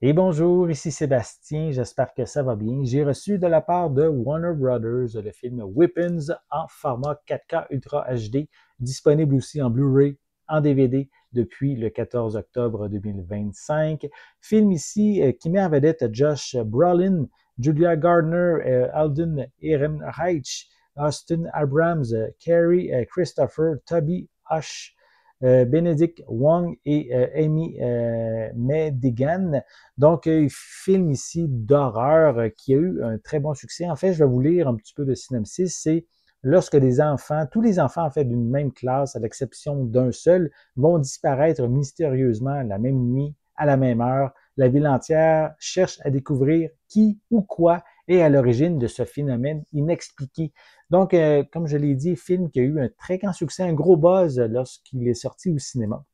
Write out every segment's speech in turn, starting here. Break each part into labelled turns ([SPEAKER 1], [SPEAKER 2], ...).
[SPEAKER 1] Et bonjour, ici Sébastien, j'espère que ça va bien. J'ai reçu de la part de Warner Brothers le film Weapons en format 4K Ultra HD, disponible aussi en Blu-ray, en DVD depuis le 14 octobre 2025. Film ici qui met en vedette Josh Brolin, Julia Gardner, Alden Ehrenreich, Austin Abrams, Carrie Christopher, Toby Hush, Benedict Wong et Amy Madigan. Donc, film ici d'horreur qui a eu un très bon succès. En fait, je vais vous lire un petit peu de synopsis. C'est lorsque des enfants, tous les enfants en fait d'une même classe, à l'exception d'un seul, vont disparaître mystérieusement la même nuit, à la même heure. La ville entière cherche à découvrir qui ou quoi est à l'origine de ce phénomène inexpliqué. Donc, comme je l'ai dit, film qui a eu un très grand succès, un gros buzz lorsqu'il est sorti au cinéma.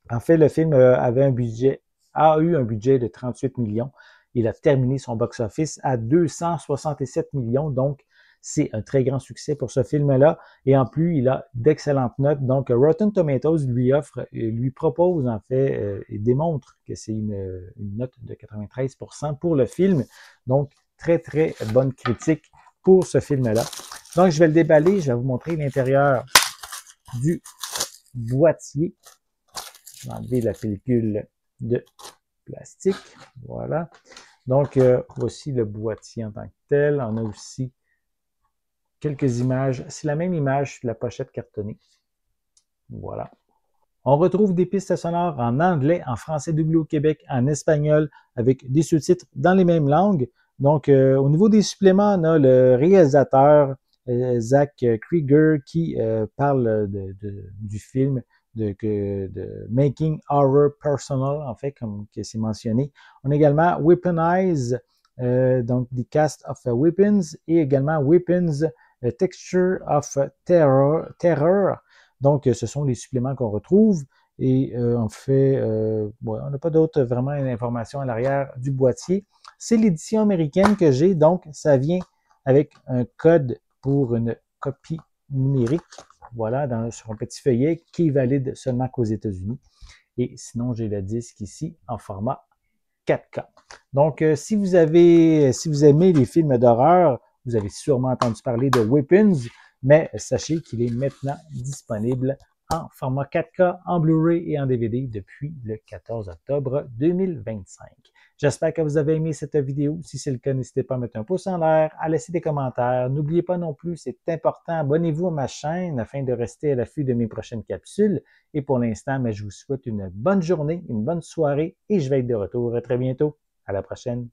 [SPEAKER 1] En fait, le film a eu un budget de 38 millions. Il a terminé son box-office à 267 millions, donc c'est un très grand succès pour ce film-là. Et en plus, il a d'excellentes notes. Donc, Rotten Tomatoes lui propose en fait et démontre que c'est une note de 93% pour le film. Donc, très, très bonne critique pour ce film-là. Donc, je vais le déballer. Je vais vous montrer l'intérieur du boîtier. Je vais enlever la pellicule de plastique. Voilà. Donc, voici le boîtier en tant que tel. On a aussi quelques images. C'est la même image sur la pochette cartonnée. Voilà. On retrouve des pistes sonores en anglais, en français doublé au Québec, en espagnol, avec des sous-titres dans les mêmes langues. Donc, au niveau des suppléments, on a le réalisateur Zach Krieger qui parle du film de Making Horror Personal, en fait, comme c'est mentionné. On a également Weaponize, donc The Cast of Weapons, et également Weapons Texture of Terror. Donc, ce sont les suppléments qu'on retrouve. Et on fait, on n'a pas d'autres vraiment informations à l'arrière du boîtier. C'est l'édition américaine que j'ai, donc ça vient avec un code pour une copie numérique, voilà, sur un petit feuillet qui est valide seulement qu'aux États-Unis. Et sinon, j'ai le disque ici en format 4K. Donc, si vous aimez les films d'horreur, vous avez sûrement entendu parler de Weapons, mais sachez qu'il est maintenant disponible en format 4K, en Blu-ray et en DVD depuis le 14 octobre 2025. J'espère que vous avez aimé cette vidéo. Si c'est le cas, n'hésitez pas à mettre un pouce en l'air, à laisser des commentaires. N'oubliez pas non plus, c'est important, abonnez-vous à ma chaîne afin de rester à l'affût de mes prochaines capsules. Et pour l'instant, je vous souhaite une bonne journée, une bonne soirée et je vais être de retour très bientôt. À la prochaine.